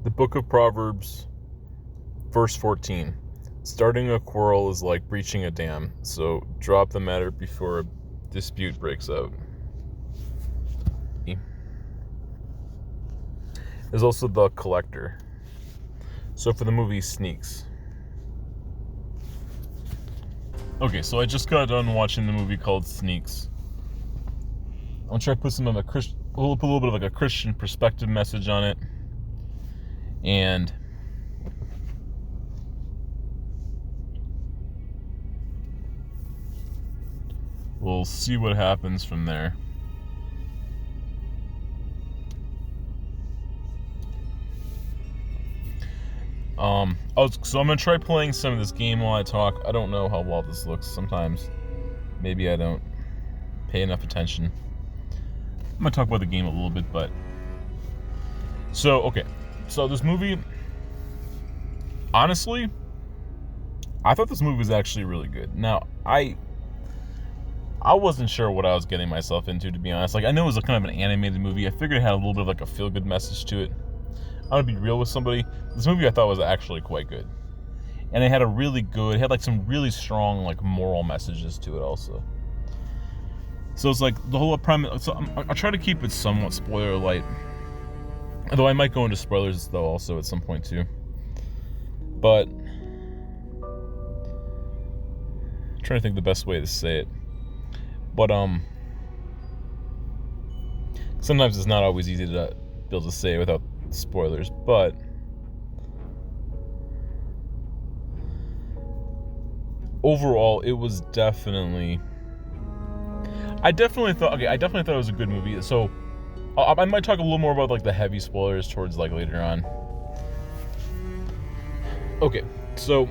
The Book of Proverbs, verse 14. Starting a quarrel is like breaching a dam, so drop the matter before a dispute breaks out. There's also The Collector. So for the movie Sneaks. Okay, so I just got done watching the movie called Sneaks. I'll try to put some of put a little bit of like a Christian perspective message on it. And we'll see what happens from there. So I'm gonna try playing some of this game while I talk. I don't know how well this looks. Sometimes, maybe I don't pay enough attention. I'm gonna talk about the game a little bit, but so this movie. Honestly, I thought this movie was actually really good. Now, I wasn't sure what I was getting myself into, to be honest. Like, I know it was a kind of an animated movie. I figured it had a little bit of like a feel-good message to it. I'm gonna be real with somebody. This movie I thought was actually quite good, and it had like some really strong like moral messages to it also. So it's like the whole premise. So I'll try to keep it somewhat spoiler light, although I might go into spoilers though also at some point too. But I'm trying to think the best way to say it. But sometimes it's not always easy to be able to say it without spoilers, but overall it was definitely I definitely thought it was a good movie. So I might talk a little more about like the heavy spoilers towards like later on. Okay, so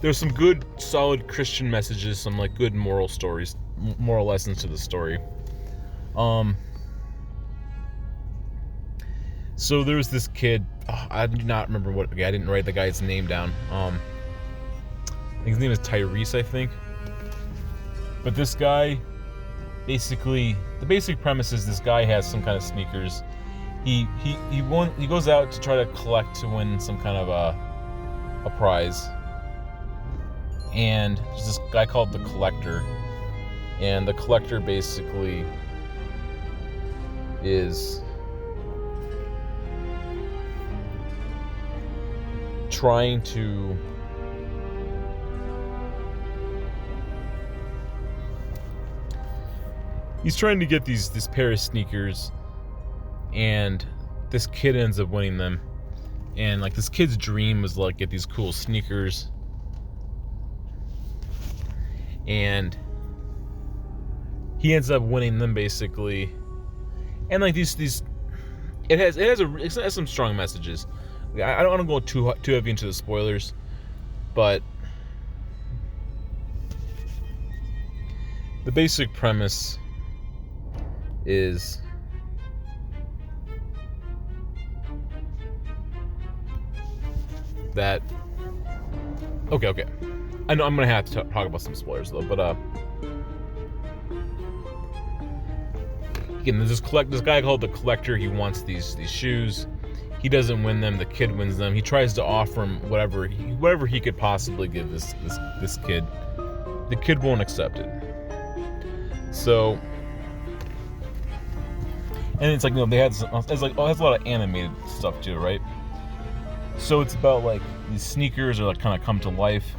there's some good solid Christian messages, some like good moral stories, moral lessons to the story. So there was this kid. I do not remember I didn't write the guy's name down. I think his name is Tyrese, I think. But this guy, basically, the basic premise is this guy has some kind of sneakers. He goes out to try to collect to win some kind of a prize. And there's this guy called the Collector, and the Collector basically is trying to get this pair of sneakers, and this kid ends up winning them. And like this kid's dream was like get these cool sneakers, and he ends up winning them basically. And like these it has some strong messages. I don't want to go too heavy into the spoilers, but the basic premise is that okay. I know I'm gonna have to talk about some spoilers though, but again, there's this guy called the Collector. He wants these shoes. He doesn't win them. The kid wins them. He tries to offer him whatever he could possibly give this kid. The kid won't accept it. So, and it's like, you know, it has a lot of animated stuff too, right? So it's about like these sneakers are like kind of come to life,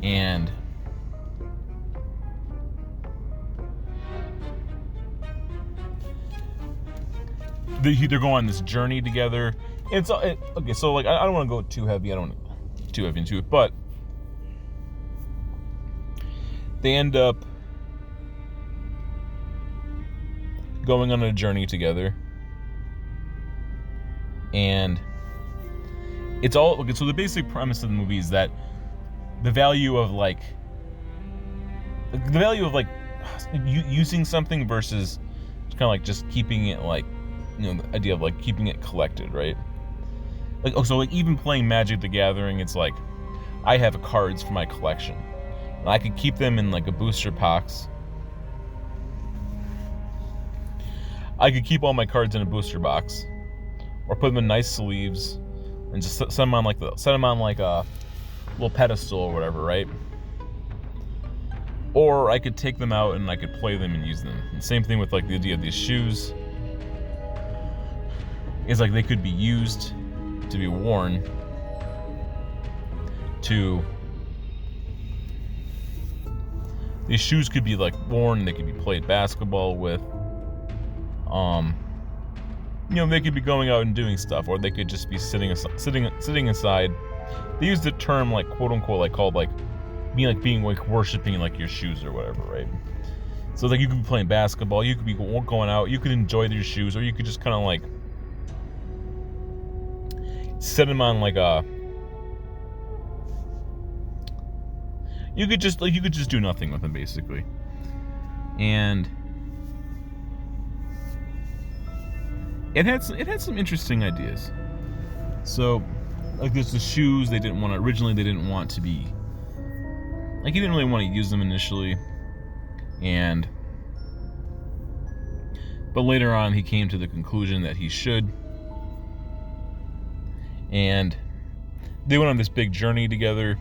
and they're going on this journey together. Okay, so like I don't want to go too heavy. I don't want to go too heavy into it, but they end up going on a journey together, and it's all okay. So the basic premise of the movie is that the value of using something versus kind of like just keeping it, like, you know, the idea of like keeping it collected, right? Like, so like even playing Magic the Gathering, it's like I have cards for my collection, and I could keep them in like a booster box. I could keep all my cards in a booster box, or put them in nice sleeves, and just set them on like a little pedestal or whatever, right? Or I could take them out and I could play them and use them. And same thing with like the idea of these shoes. It's like they could be used to be worn to. These shoes could be like worn. They could be played basketball with. They could be going out and doing stuff, or they could just be sitting inside. They use the term like quote unquote like called like being worshiping like your shoes or whatever, right? So like you could be playing basketball, you could be going out, you could enjoy your shoes, or you could just kind of like set them on like a. You could just do nothing with them basically, and it had some interesting ideas. So like there's the shoes they didn't want to be. Like, he didn't really want to use them initially, but later on he came to the conclusion that he should, and they went on this big journey together.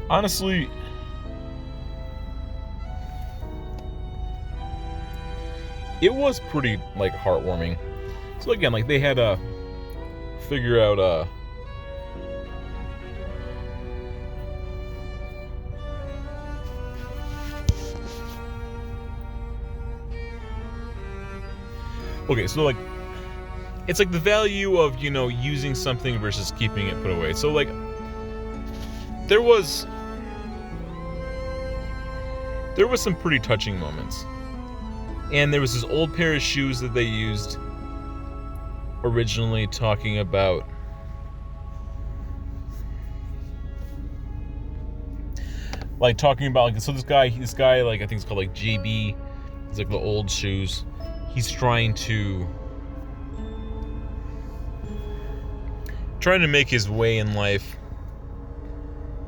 Honestly, it was pretty, like, heartwarming. So again, like, they had to figure out okay, so like it's like the value of using something versus keeping it put away. So like there was some pretty touching moments, and there was this old pair of shoes that they used originally, talking about like so this guy like I think it's called like JB. It's like the old shoes. He's trying to make his way in life,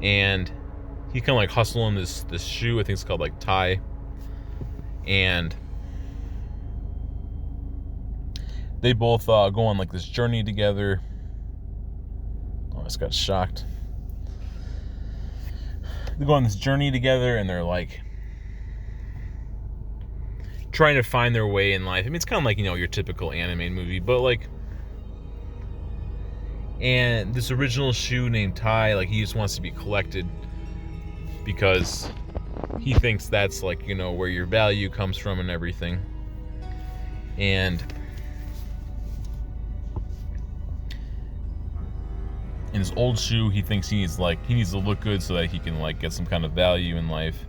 and he kind of like hustling this shoe. I think it's called like Tie, and they both go on like this journey together. Oh, I just got shocked. They go on this journey together, and they're like trying to find their way in life. I mean, it's kind of like your typical anime movie, but like, and this original shoe named Tai, like he just wants to be collected because he thinks that's like where your value comes from and everything. And in his old shoe, he thinks he needs to look good so that he can like get some kind of value in life.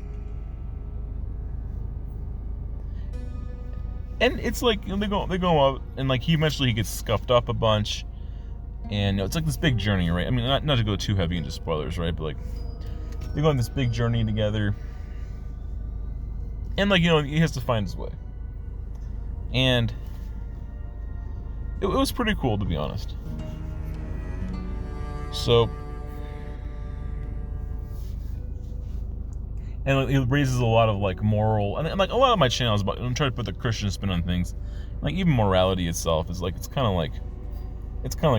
And it's like they go out, and like he gets scuffed up a bunch, and it's like this big journey, right? I mean, not to go too heavy into spoilers, right? But like they go on this big journey together, and like he has to find his way, and it was pretty cool, to be honest. So, and it raises a lot of like moral, and like a lot of my channels I'm trying to put the Christian spin on things. Like even morality itself is like it's kind of like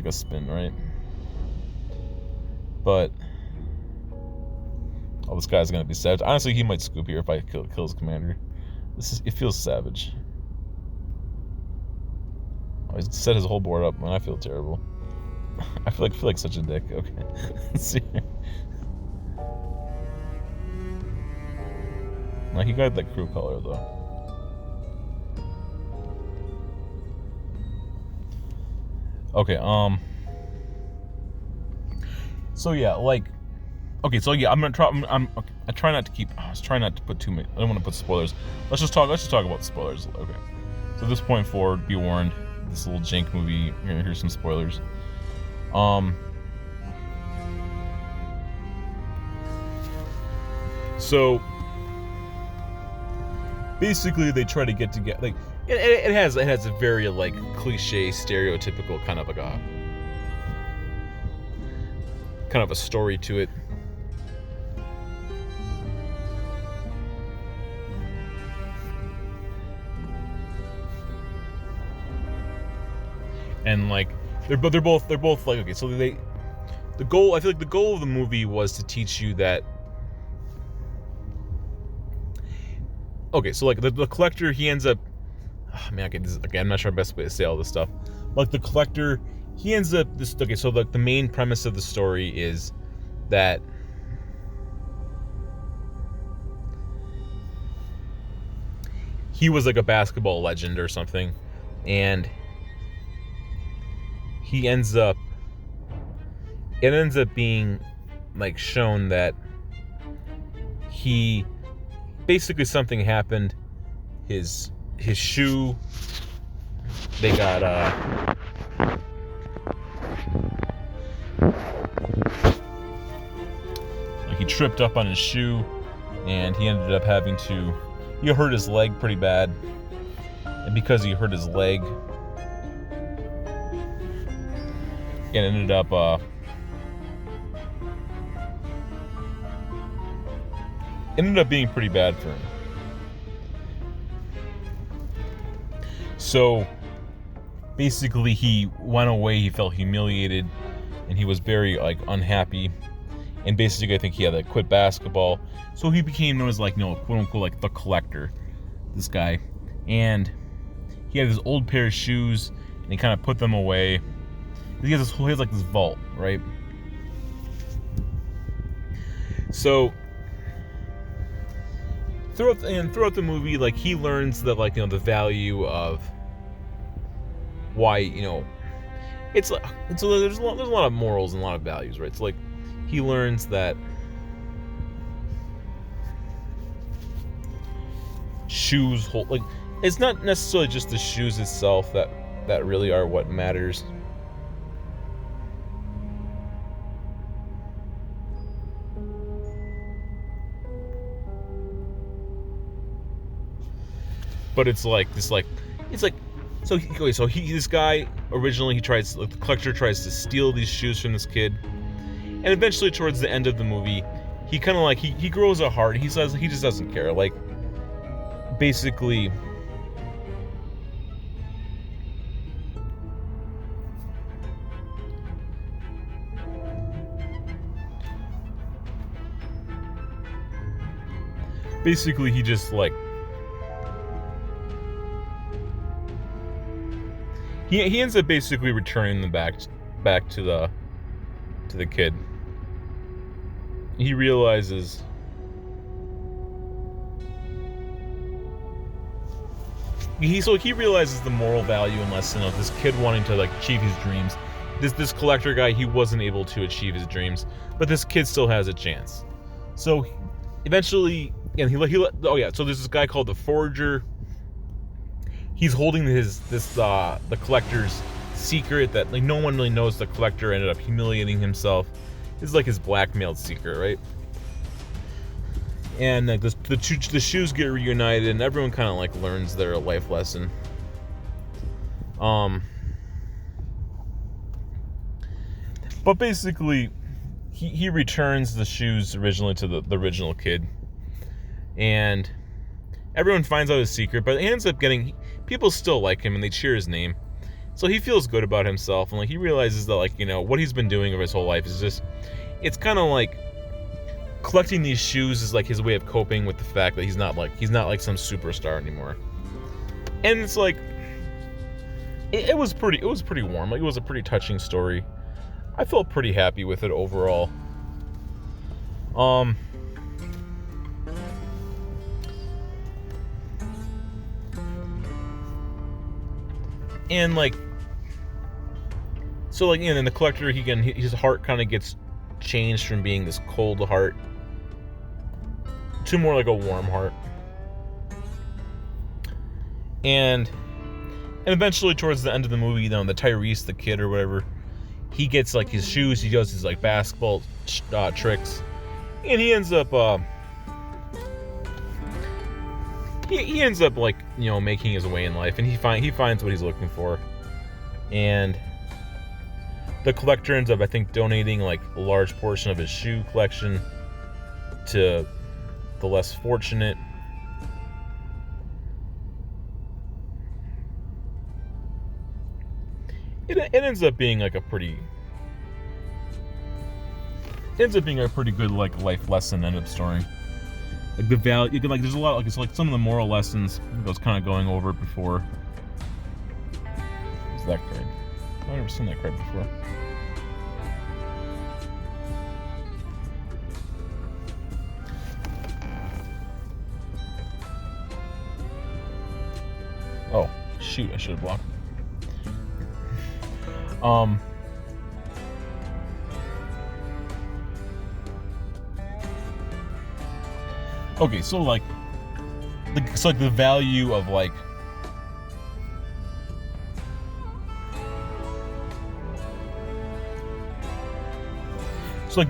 a spin, right? But this guy's gonna be savage. Honestly, he might scoop here if I kill his commander. It feels savage. Oh, he's set his whole board up, man. I feel terrible. I feel like such a dick. Okay, let's see. Now he got that crew color though. Okay, so yeah, like, okay, so yeah, I try not to keep. I was trying not to put too many. I don't want to put spoilers. Let's just talk about the spoilers. Okay, so at this point forward, be warned. This little jank movie. You're gonna hear some spoilers. So basically, they try to get together. Like, it has a very like cliche, stereotypical kind of a story to it. and like they're both like, okay, so the goal, I feel like the goal of the movie was to teach you that, okay, so like the collector, he ends up, oh man, okay, I'm not sure the best way to say all this stuff. Like the collector, he ends up this, okay, so the main premise of the story is that he was like a basketball legend or something, and it ends up being like shown that he basically, something happened, his shoe, they got like he tripped up on his shoe, and he ended up having to, he hurt his leg pretty bad, and because he hurt his leg, it ended up being pretty bad for him. So basically he went away, he felt humiliated, and he was very like unhappy, and basically I think he had to quit basketball, so he became known as like, you know, quote unquote, like the collector, this guy. And he had this old pair of shoes, and he kind of put them away. He has like this vault, right? So throughout the movie, like he learns that, like, you know, the value of why, you know, there's a lot of morals and a lot of values, right? So like he learns that shoes hold, like, it's not necessarily just the shoes itself that really are what matters. But it's like this, like, it's like, so okay, so this guy originally, the collector tries to steal these shoes from this kid, and eventually towards the end of the movie, he kind of like he grows a heart. He says he just doesn't care. Like basically, he just like, he ends up basically returning them back to the kid. He realizes he realizes the moral value and lesson of this kid wanting to like achieve his dreams. This collector guy, he wasn't able to achieve his dreams, but this kid still has a chance. So eventually, and so there's this guy called the Forger. He's holding the collector's secret that like no one really knows. The collector ended up humiliating himself. This is like his blackmailed secret, right? And like the shoes get reunited, and everyone kind of like learns their life lesson. But basically, he returns the shoes originally to the original kid, and everyone finds out his secret, but it ends up getting, people still like him and they cheer his name, so he feels good about himself, and like he realizes that, like, you know, what he's been doing over his whole life is just, it's kind of like collecting these shoes is like his way of coping with the fact that he's not like some superstar anymore. And it's like it was pretty warm. Like, it was a pretty touching story. I felt pretty happy with it overall. And like, so like, you know, then the collector, his heart kind of gets changed from being this cold heart to more like a warm heart. And eventually towards the end of the movie, you know, the Tyrese, the kid or whatever, he gets like his shoes, he does his like basketball tricks, and he ends up he ends up like, you know, making his way in life, and he finds what he's looking for. And the collector ends up, I think, donating like a large portion of his shoe collection to the less fortunate. it ends up being like a pretty good like life lesson end up story. Like the value, you can like there's a lot like it's like some of the moral lessons I was kind of going over it before. Is that Craig? I've never seen that Craig before. Oh, shoot, I should have blocked. Okay, so like the value of like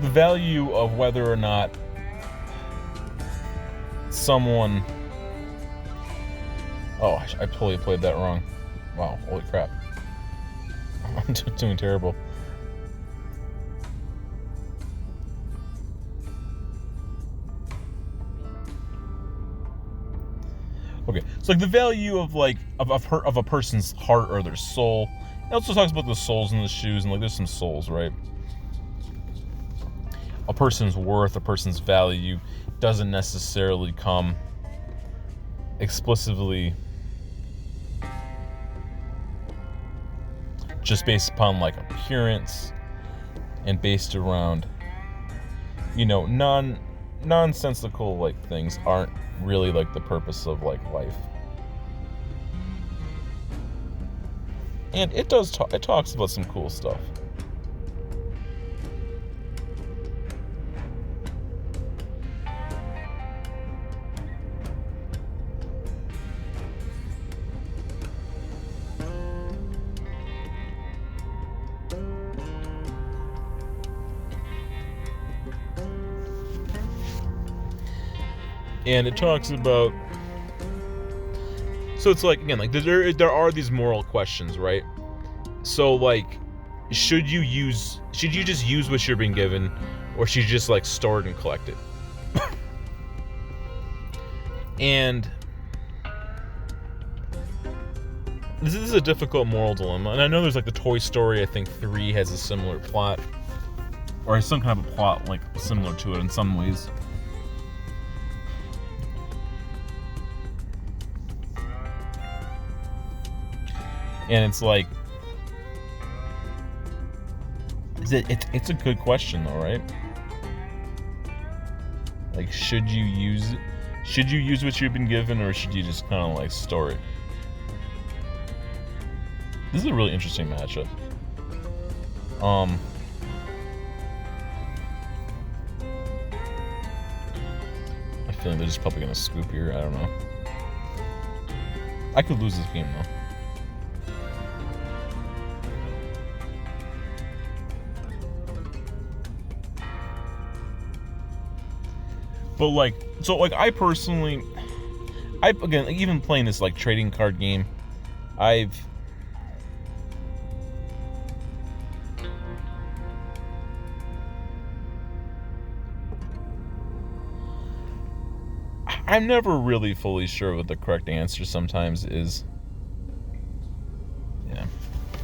the value of whether or not someone. Oh, I totally played that wrong. Wow, holy crap. I'm doing terrible. Okay, so like the value of like of a person's heart or their soul. It also talks about the soles in the shoes, and like there's some souls, right? A person's worth, a person's value doesn't necessarily come explicitly just based upon like appearance and based around, you know, nonsensical like things aren't really like the purpose of like life. And it does it talks about some cool stuff. And it talks about, so it's like, again, like there are these moral questions, right? So like, should you just use what you're being given, or should you just like store it and collect it? And this is a difficult moral dilemma. And I know there's like the Toy Story, I think 3 has a similar plot, or some kind of a plot like similar to it in some ways. And it's like, it's a good question though, right? Like, should you use what you've been given, or should you just kind of like store it? This is a really interesting matchup. I feel like they're just probably gonna scoop here. I don't know. I could lose this game though. But like, so like I personally, again, like, even playing this like trading card game, I'm never really fully sure what the correct answer sometimes is. Yeah,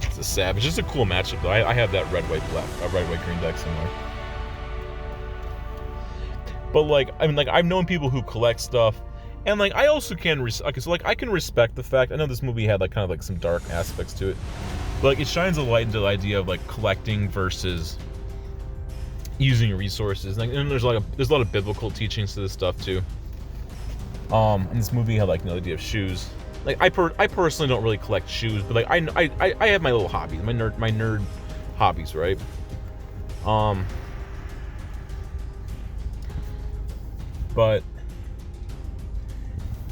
it's a savage. It's just a cool matchup though. I have that red white green deck somewhere. But like, I mean, like I've known people who collect stuff, and like I also can I can respect the fact. I know this movie had like kind of like some dark aspects to it, but like it shines a light into the idea of like collecting versus using resources. And there's a lot of biblical teachings to this stuff too. And this movie had like the idea of shoes. Like I personally don't really collect shoes, but like I have my little hobbies, my nerd hobbies, right? But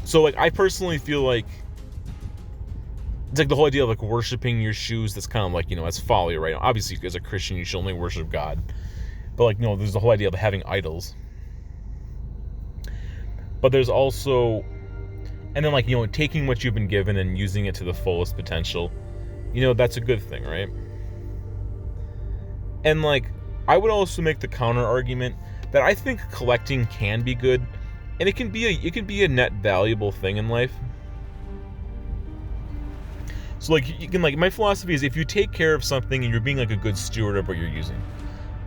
so like I personally feel like it's like the whole idea of like worshiping your shoes. That's kind of like, you know, that's folly, right? Obviously, as a Christian, you should only worship God. But like, no, there's the whole idea of having idols. But there's also, and then like, you know, taking what you've been given and using it to the fullest potential, you know, that's a good thing, right? And like, I would also make the counter argument that I think collecting can be good, and it can be a net valuable thing in life. So like you can like my philosophy is if you take care of something and you're being like a good steward of what you're using,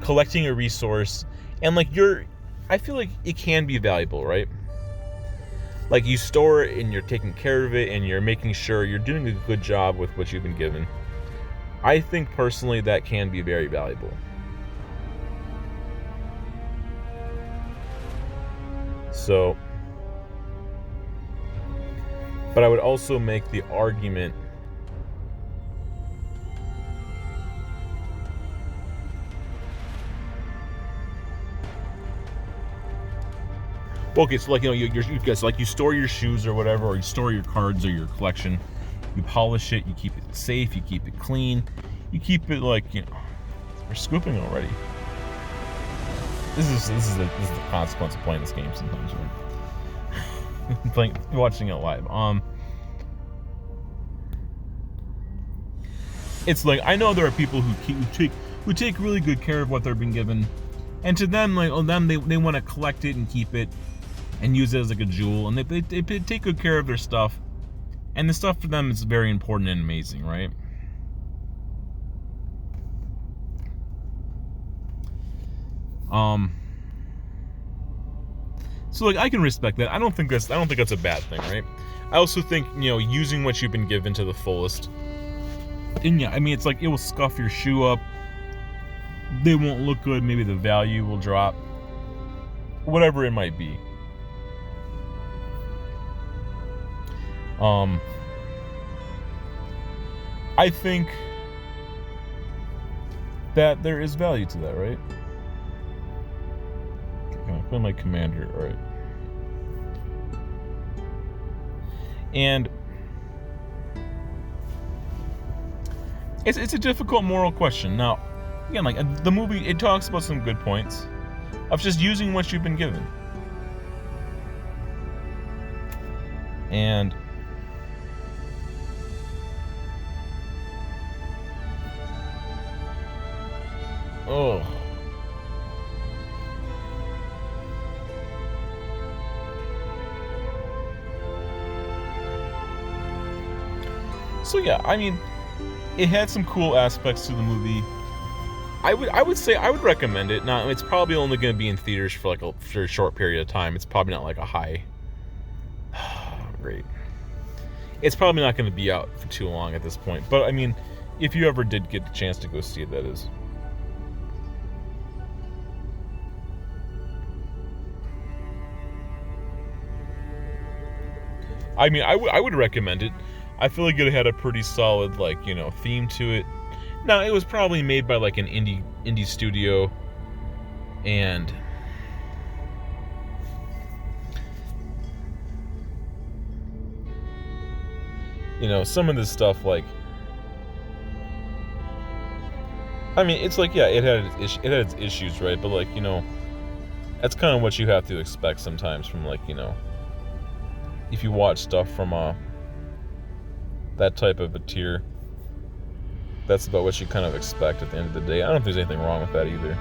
collecting a resource, and like I feel like it can be valuable, right? Like you store it and you're taking care of it and you're making sure you're doing a good job with what you've been given. I think personally that can be very valuable. So, but I would also make the argument okay, so like, you know, you guys, like you store your shoes or whatever, or you store your cards or your collection, you polish it, you keep it safe, you keep it clean, you keep it like, you know, we're scooping already. This is the consequence of playing this game sometimes, right? Watching it live. It's like I know there are people who take really good care of what they're being given, and to them, like they want to collect it and keep it and use it as like a jewel, and they take good care of their stuff, and the stuff for them is very important and amazing, right? So like I can respect that. I don't think that's a bad thing, right? I also think, you know, using what you've been given to the fullest. And yeah, I mean, it's like it will scuff your shoe up. They won't look good. Maybe the value will drop. Whatever it might be. I think that there is value to that, right? Can I put my commander? All right. And it's a difficult moral question. Now, again, like the movie, it talks about some good points of just using what you've been given. And oh. So yeah, I mean, it had some cool aspects to the movie. I would say I would recommend it. Now, it's probably only going to be in theaters for like for a short period of time. It's probably not like a high. Great. It's probably not going to be out for too long at this point. But I mean, if you ever did get the chance to go see it, that is. I mean, I would recommend it. I feel like it had a pretty solid, like, you know, theme to it. Now, it was probably made by like an indie studio, and you know, some of this stuff, like, I mean, it's like, yeah, it had its issues, right? But like, you know, that's kind of what you have to expect sometimes from, like, you know, if you watch stuff from that type of a tier. That's about what you kind of expect at the end of the day. I don't think there's anything wrong with that either.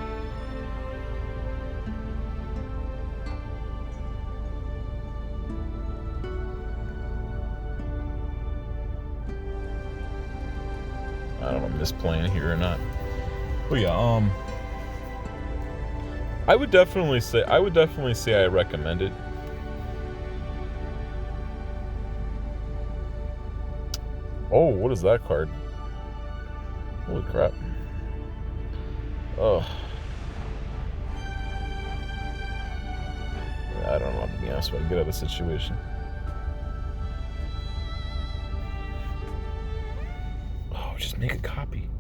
I don't know if I'm misplaying here or not. But yeah, I would definitely say I recommend it. Oh, what is that card? Holy crap. Oh. Yeah, I don't know, to be honest with you. Get out of the situation. Oh, just make a copy.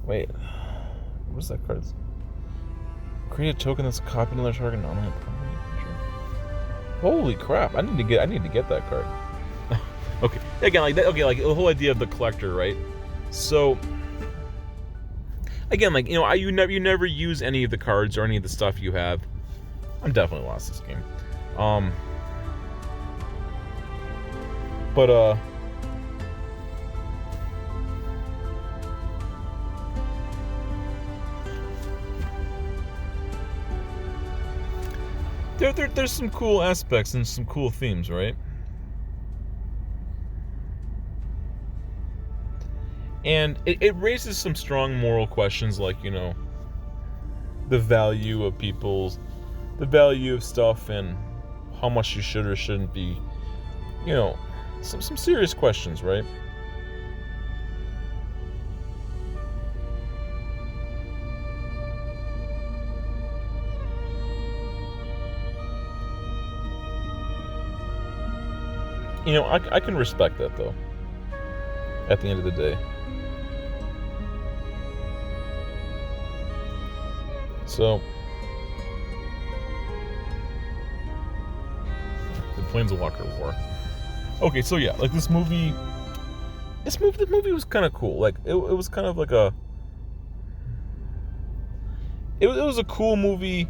Wait. What's that card? Create a token that's copied another target on it. Holy crap. I need to get that card. Okay. Again, like that, okay, like the whole idea of the collector, right? So again, like, you know, you never use any of the cards or any of the stuff you have. I'm definitely lost this game. But there's some cool aspects and some cool themes, right? And it raises some strong moral questions, like, the value of the value of stuff, and how much you should or shouldn't be, some serious questions, right? I can respect that, though, at the end of the day. So, the Planeswalker War. Okay, so yeah, like the movie was kind of cool. Like, it was kind of like it was a cool movie.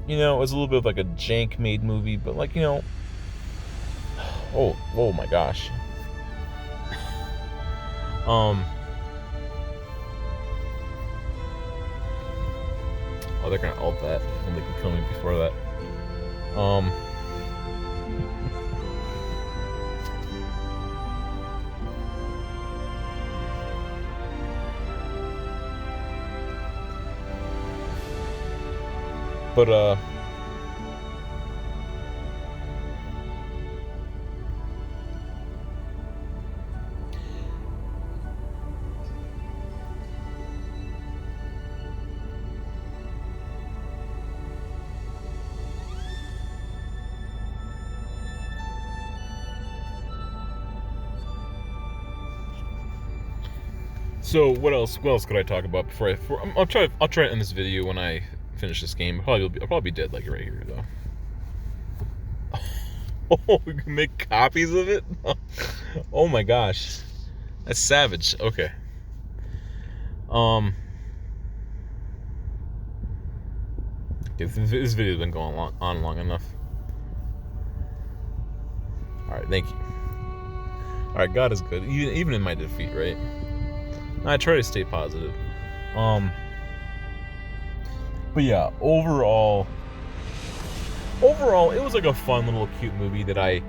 It was a little bit of like a jank-made movie, but like, oh my gosh. They're gonna ult that, and they can kill me before that. But so what else could I talk about before I'll try to end this video when I finish this game. I'll probably be dead, like, right here, though. Oh, we can make copies of it? Oh my gosh. That's savage. Okay. This video's been going on long enough. Alright, thank you. Alright, God is good. Even in my defeat, right? I try to stay positive. But yeah, overall, it was like a fun little cute movie that I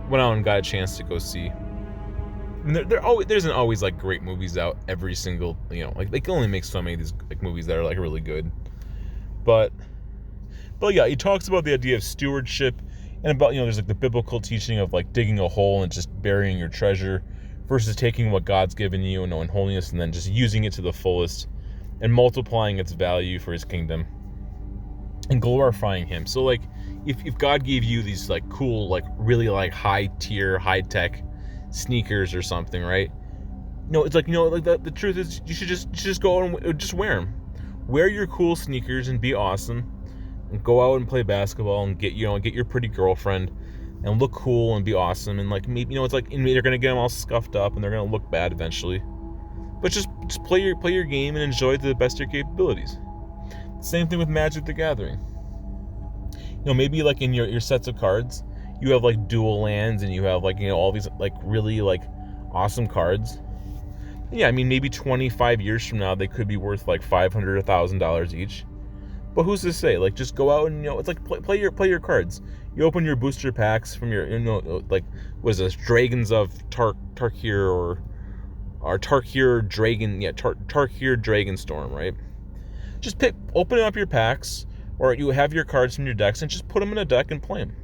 went out and got a chance to go see. I mean, there isn't always like great movies out every single, like they can only make so many of these like movies that are like really good. But yeah, he talks about the idea of stewardship, and about, there's like the biblical teaching of like digging a hole and just burying your treasure, versus taking what God's given you, in holiness, and then just using it to the fullest and multiplying its value for his kingdom and glorifying him. So like, if God gave you these like cool, like really like high tier, high tech sneakers or something, right? It's like, like the truth is, you should just go out and just wear them. Wear your cool sneakers and be awesome, and go out and play basketball and get your pretty girlfriend and look cool and be awesome, and like, maybe, it's like, and they're gonna get them all scuffed up and they're gonna look bad eventually. But just play your game and enjoy to the best of your capabilities. Same thing with Magic the Gathering. Maybe like in your sets of cards, you have like dual lands, and you have like, all these like really like awesome cards. Yeah, I mean, maybe 25 years from now they could be worth like $500 or $1,000 each. But who's to say? Like, just go out and, it's like play your cards. You open your booster packs from your, like, what is this, Dragons of Tarkir, or Tarkir Dragon, Tarkir Dragonstorm, right? Just open up your packs, or you have your cards from your decks, and just put them in a deck and play them.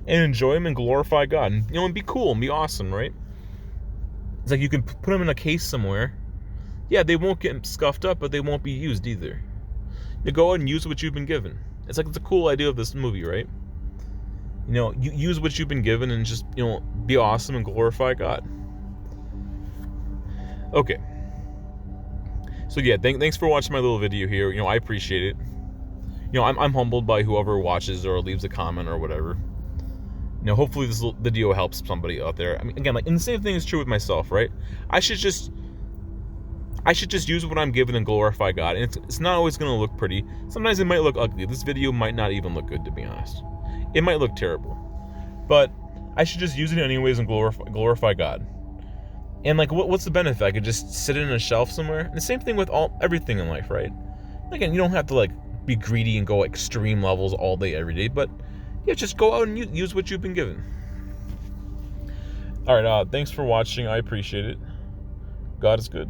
And enjoy them and glorify God. And, and be cool and be awesome, right? It's like you can put them in a case somewhere. Yeah, they won't get scuffed up, but they won't be used either. You go out and use what you've been given. It's like, it's a cool idea of this movie, right? You use what you've been given and just, be awesome and glorify God. Okay. So yeah, thanks for watching my little video here. I appreciate it. I'm humbled by whoever watches or leaves a comment or whatever. Hopefully this video helps somebody out there. I mean, again, like, and the same thing is true with myself, right? I should just use what I'm given and glorify God. And it's not always going to look pretty. Sometimes it might look ugly. This video might not even look good, to be honest. It might look terrible. But I should just use it anyways and glorify God. And like, what's the benefit? I could just sit it in a shelf somewhere. And the same thing with everything in life, right? Again, you don't have to like be greedy and go extreme levels all day, every day. But yeah, just go out and use what you've been given. All right, thanks for watching. I appreciate it. God is good.